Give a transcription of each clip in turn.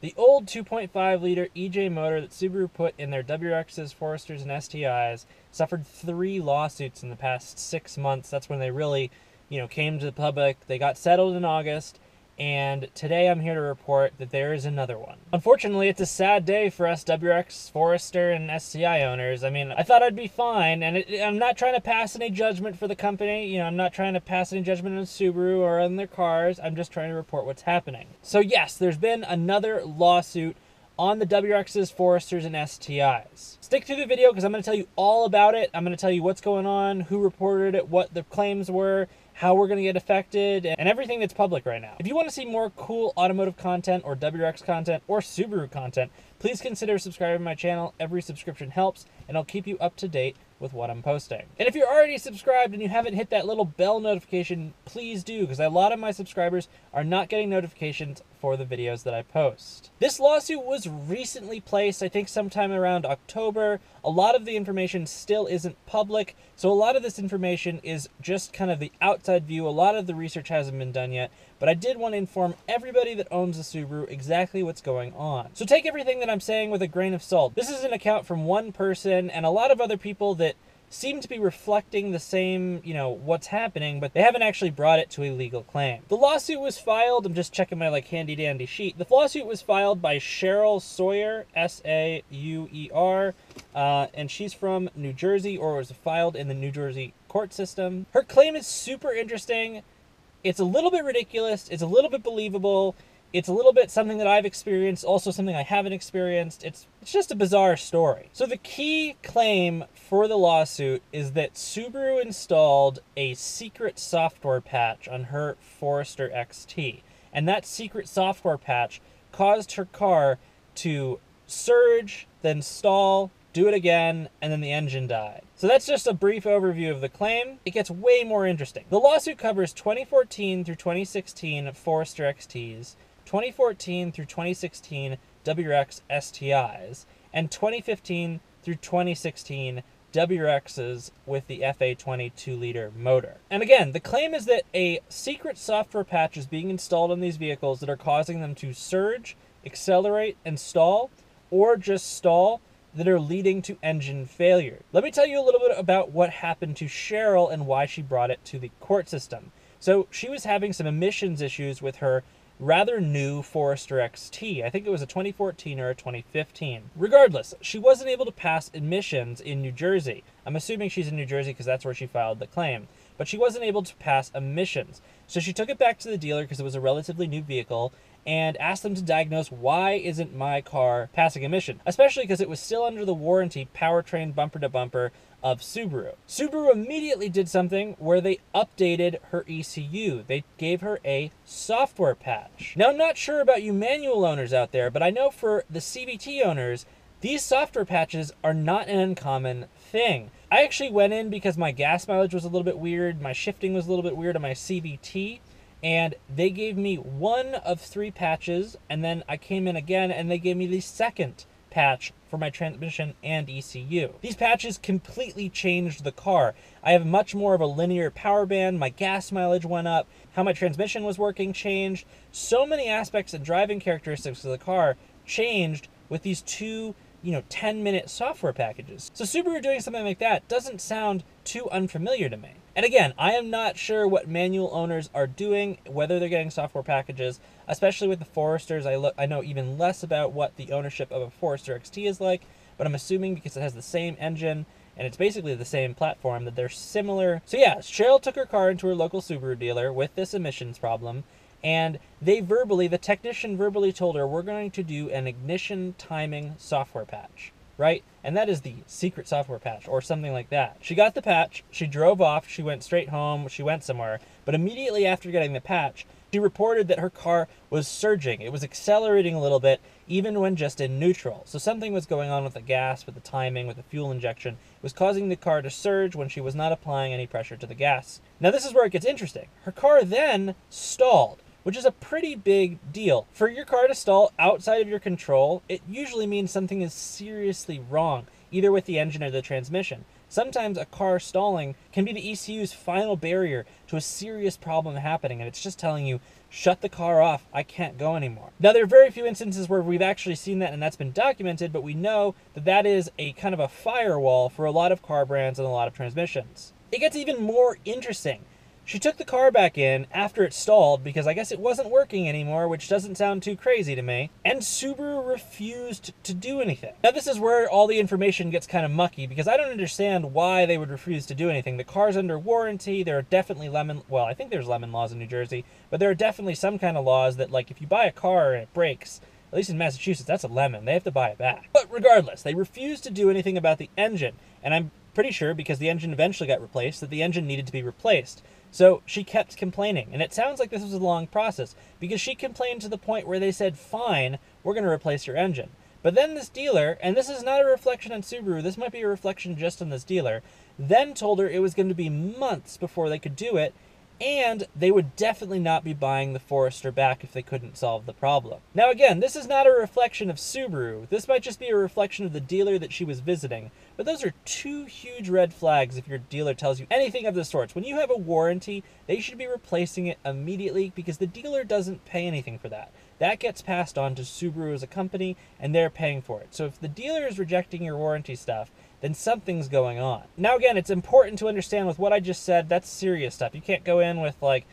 The old 2.5-liter EJ motor that Subaru put in their WRXs, Foresters, and STIs suffered 3 lawsuits in the past 6 months. That's when they really, came to the public. They got settled in August, and today I'm here to report that there is another one. Unfortunately, it's a sad day for us WRX, Forester, and STI owners. I mean, I thought I'd be fine, and I'm not trying to pass any judgment for the company. I'm not trying to pass any judgment on Subaru or on their cars. I'm just trying to report what's happening. So yes, there's been another lawsuit on the WRXs, Foresters, and STIs. Stick to the video because I'm going to tell you all about it. I'm going to tell you what's going on, who reported it, what the claims were, how we're going to get affected, and everything that's public right now. If you want to see more cool automotive content or WRX content or Subaru content, please consider subscribing to my channel. Every subscription helps, and I'll keep you up to date with what I'm posting. And if you're already subscribed and you haven't hit that little bell notification, please do, because a lot of my subscribers are not getting notifications for the videos that I post. This lawsuit was recently placed, I think sometime around October. A lot of the information still isn't public, so a lot of this information is just kind of the outside view. A lot of the research hasn't been done yet, but I did want to inform everybody that owns a Subaru exactly what's going on. So take everything that I'm saying with a grain of salt. This is an account from one person and a lot of other people that seem to be reflecting the same, what's happening, but they haven't actually brought it to a legal claim. The lawsuit was filed, I'm just checking my handy dandy sheet. The lawsuit was filed by Cheryl Sawyer, S-A-U-E-R, and she's from New Jersey, or was filed in the New Jersey court system. Her claim is super interesting. It's a little bit ridiculous. It's a little bit believable. It's a little bit something that I've experienced, also something I haven't experienced. It's just a bizarre story. So the key claim for the lawsuit is that Subaru installed a secret software patch on her Forester XT. And that secret software patch caused her car to surge, then stall, do it again, and then the engine died. So that's just a brief overview of the claim. It gets way more interesting. The lawsuit covers 2014 through 2016 Forester XTs, 2014 through 2016 WRX STIs, and 2015 through 2016 WRXs with the FA20 2-liter motor. And again, the claim is that a secret software patch is being installed on these vehicles that are causing them to surge, accelerate, and stall, or just stall, that are leading to engine failure. Let me tell you a little bit about what happened to Cheryl and why she brought it to the court system. So she was having some emissions issues with her rather new Forester XT. I think it was a 2014 or a 2015. Regardless, she wasn't able to pass emissions in New Jersey. I'm assuming she's in New Jersey because that's where she filed the claim. But she wasn't able to pass emissions. So she took it back to the dealer because it was a relatively new vehicle and asked them to diagnose why isn't my car passing emission, especially because it was still under the warranty powertrain bumper to bumper of Subaru. Subaru immediately did something where they updated her ECU. They gave her a software patch. Now, I'm not sure about you manual owners out there, but I know for the CVT owners, these software patches are not an uncommon thing. I actually went in because my gas mileage was a little bit weird, my shifting was a little bit weird on my CVT, and they gave me 1 of 3 patches, and then I came in again and they gave me the second patch for my transmission and ECU. These patches completely changed the car. I have much more of a linear power band, my gas mileage went up, how my transmission was working changed. So many aspects and driving characteristics of the car changed with these 2 10-minute software packages. So Subaru doing something like that doesn't sound too unfamiliar to me. And again, I am not sure what manual owners are doing, whether they're getting software packages, especially with the Foresters. I know even less about what the ownership of a Forester XT is like, but I'm assuming because it has the same engine and it's basically the same platform that they're similar. So yeah, Cheryl took her car into her local Subaru dealer with this emissions problem, and the technician verbally told her, we're going to do an ignition timing software patch, right? And that is the secret software patch or something like that. She got the patch, she drove off, she went straight home, she went somewhere, but immediately after getting the patch, she reported that her car was surging. It was accelerating a little bit, even when just in neutral. So something was going on with the gas, with the timing, with the fuel injection. It was causing the car to surge when she was not applying any pressure to the gas. Now this is where it gets interesting. Her car then stalled, which is a pretty big deal. For your car to stall outside of your control, it usually means something is seriously wrong, either with the engine or the transmission. sometimes a car stalling can be the ECU's final barrier to a serious problem happening, and it's just telling you, shut the car off, I can't go anymore. Now, there are very few instances where we've actually seen that and that's been documented, but we know that that is a kind of a firewall for a lot of car brands and a lot of transmissions. It gets even more interesting. She took the car back in after it stalled because I guess it wasn't working anymore, which doesn't sound too crazy to me, and Subaru refused to do anything. Now, this is where all the information gets kind of mucky because I don't understand why they would refuse to do anything. The car's under warranty. There are definitely well, I think there's lemon laws in New Jersey, but there are definitely some kind of laws that, like, if you buy a car and it breaks, at least in Massachusetts, that's a lemon. They have to buy it back. But regardless, they refused to do anything about the engine, and I'm pretty sure, because the engine eventually got replaced, that the engine needed to be replaced. So she kept complaining, and it sounds like this was a long process, because she complained to the point where they said, fine, we're going to replace your engine. But then this dealer, and this is not a reflection on Subaru, this might be a reflection just on this dealer, then told her it was going to be months before they could do it, and they would definitely not be buying the Forester back if they couldn't solve the problem. Now again, this is not a reflection of Subaru. This might just be a reflection of the dealer that she was visiting. But those are two huge red flags if your dealer tells you anything of the sorts. When you have a warranty, they should be replacing it immediately because the dealer doesn't pay anything for that. That gets passed on to Subaru as a company, and they're paying for it. So if the dealer is rejecting your warranty stuff, then something's going on. Now again, it's important to understand with what I just said, that's serious stuff. You can't go in with, like,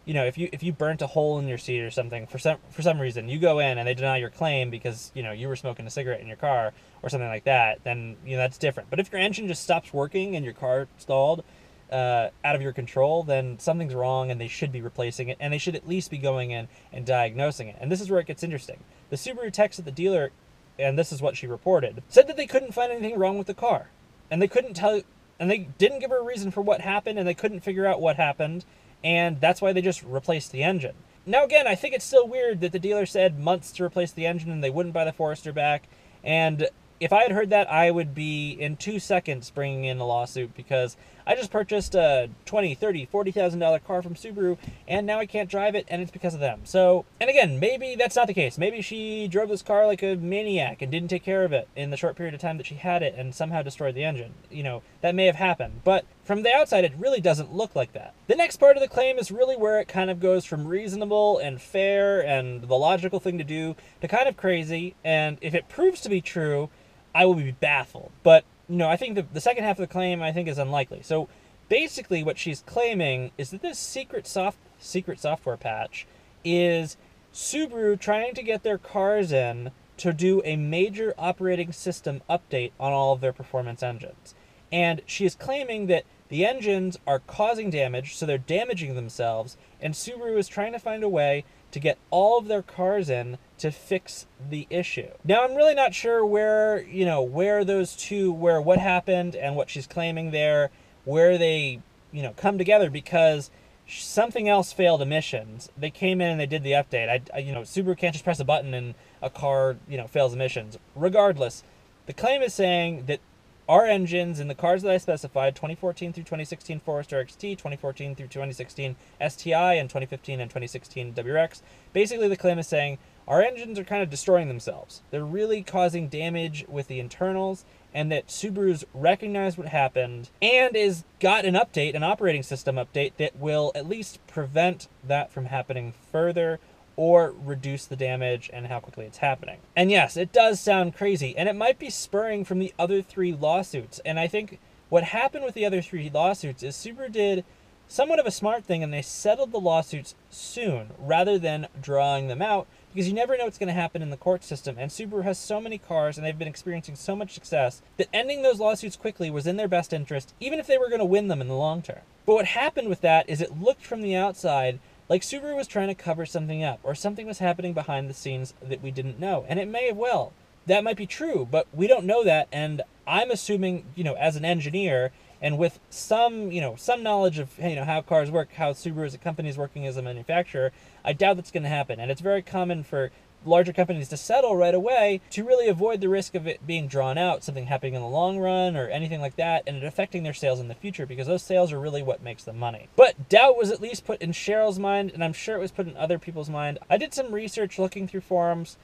you know, if you burnt a hole in your seat or something for some reason, you go in and they deny your claim because, you know, you were smoking a cigarette in your car or something like that, then, you know, that's different. But if your engine just stops working and your car stalled out of your control, then something's wrong and they should be replacing it, and they should at least be going in and diagnosing it. And this is where it gets interesting. The Subaru techs at the dealer, and this is what she reported, said that they couldn't find anything wrong with the car. And they couldn't tell, and they didn't give her a reason for what happened, and they couldn't figure out what happened, and that's why they just replaced the engine. Now again, I think it's still weird that the dealer said months to replace the engine and they wouldn't buy the Forester back, and if I had heard that, I would be in 2 seconds bringing in a lawsuit because I just purchased a $20,000, $30,000, $40,000 car from Subaru, and now I can't drive it, and it's because of them. So, and again, maybe that's not the case. Maybe she drove this car like a maniac and didn't take care of it in the short period of time that she had it and somehow destroyed the engine. You know, that may have happened. But from the outside, it really doesn't look like that. The next part of the claim is really where it kind of goes from reasonable and fair and the logical thing to do to kind of crazy, and if it proves to be true, I will be baffled. But, you know, I think the second half of the claim, I think, is unlikely. So, basically what she's claiming is that this secret software patch is Subaru trying to get their cars in to do a major operating system update on all of their performance engines. And she is claiming that the engines are causing damage, so they're damaging themselves, and Subaru is trying to find a way to get all of their cars in to fix the issue. Now, I'm really not sure where, you know, where what happened and what she's claiming there, where they, you know, come together, because something else failed emissions. They came in and they did the update. You know, Subaru can't just press a button and a car, you know, fails emissions. Regardless, the claim is saying that our engines in the cars that I specified, 2014 through 2016 Forester XT, 2014 through 2016 STI, and 2015 and 2016 WRX, basically the claim is saying our engines are kind of destroying themselves. They're really causing damage with the internals, and that Subaru's recognized what happened and is got an update, an operating system update, that will at least prevent that from happening further or reduce the damage and how quickly it's happening. And yes, it does sound crazy, and it might be spurring from the other 3 lawsuits. And I think what happened with the other 3 lawsuits is Subaru did somewhat of a smart thing, and they settled the lawsuits soon rather than drawing them out, because you never know what's going to happen in the court system, and Subaru has so many cars and they've been experiencing so much success that ending those lawsuits quickly was in their best interest, even if they were going to win them in the long term. But what happened with that is it looked from the outside like Subaru was trying to cover something up, or something was happening behind the scenes that we didn't know. And it may have well. That might be true, but we don't know that, and I'm assuming, you know, as an engineer, and with some, you know, some knowledge of, you know, how cars work, how Subaru as a company is working as a manufacturer, I doubt that's going to happen. And it's very common for larger companies to settle right away to really avoid the risk of it being drawn out, something happening in the long run or anything like that, and it affecting their sales in the future, because those sales are really what makes them money. But doubt was at least put in Cheryl's mind, and I'm sure it was put in other people's mind. I did some research looking through forums,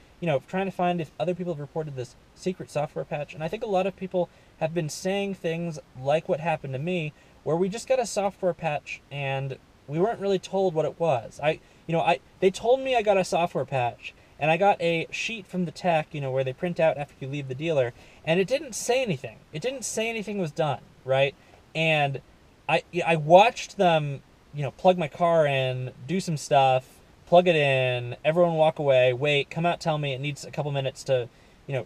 trying to find if other people have reported this secret software patch, and I think a lot of people have been saying things like what happened to me, where we just got a software patch and we weren't really told what it was. They told me I got a software patch, and I got a sheet from the tech, where they print out after you leave the dealer, and it didn't say anything. It didn't say anything was done, right? And I watched them, plug my car in, do some stuff, plug it in, everyone walk away, wait, come out, tell me it needs a couple minutes to,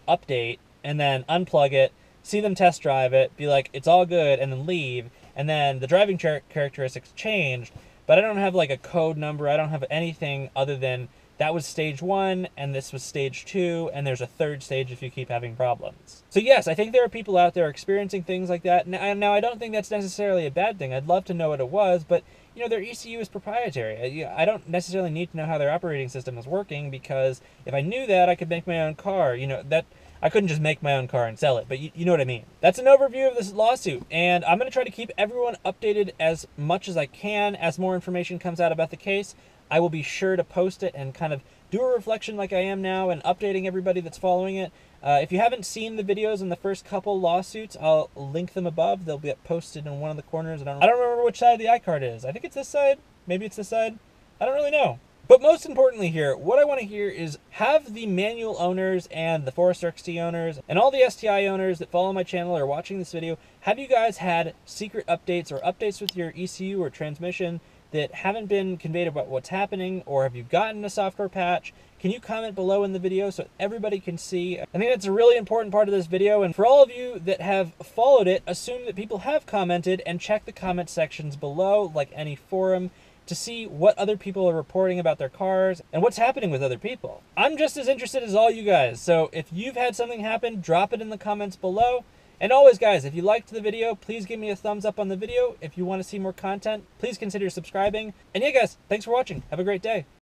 update, and then unplug it, see them test drive it, be like, it's all good, and then leave, and then the driving characteristics changed, but I don't have like a code number, I don't have anything other than that was stage 1, and this was stage 2, and there's a third stage if you keep having problems. So yes, I think there are people out there experiencing things like that. Now I don't think that's necessarily a bad thing. I'd love to know what it was, but their ECU is proprietary. I don't necessarily need to know how their operating system is working, because if I knew that, I could make my own car. That I couldn't just make my own car and sell it, but you know what I mean. That's an overview of this lawsuit, and I'm going to try to keep everyone updated as much as I can. As more information comes out about the case, I will be sure to post it and kind of do a reflection like I am now and updating everybody that's following it. If you haven't seen the videos in the first couple lawsuits, I'll link them above. They'll be posted in one of the corners. I don't remember which side the iCard is. I think it's this side. Maybe it's this side. I don't really know. But most importantly here, what I want to hear is, have the manual owners and the Forester XT owners and all the STI owners that follow my channel or watching this video, have you guys had secret updates or updates with your ECU or transmission that haven't been conveyed about what's happening, or have you gotten a software patch? Can you comment below in the video so everybody can see? I think that's a really important part of this video, and for all of you that have followed it, assume that people have commented, and check the comment sections below, like any forum, to see what other people are reporting about their cars and what's happening with other people. I'm just as interested as all you guys, so if you've had something happen, drop it in the comments below. And always, guys, if you liked the video, please give me a thumbs up on the video. If you want to see more content, please consider subscribing. And yeah, guys, thanks for watching. Have a great day.